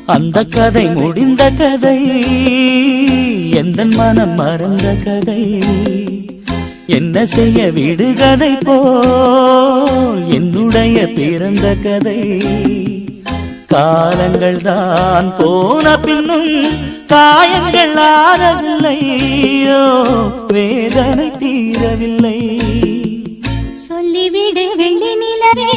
அந்த கதை முடிந்த கதை, எந்தன் மனம் மறந்த கதை. என்ன செய்ய விடுகதை போல் என்னுடைய பிறந்த கதை. காலங்கள் தான் போன பின்னும் காயங்கள் ஆறவில்லையோ, வேதனை தீரவில்லை. சொல்லிவிடு வெள்ளி நிலவே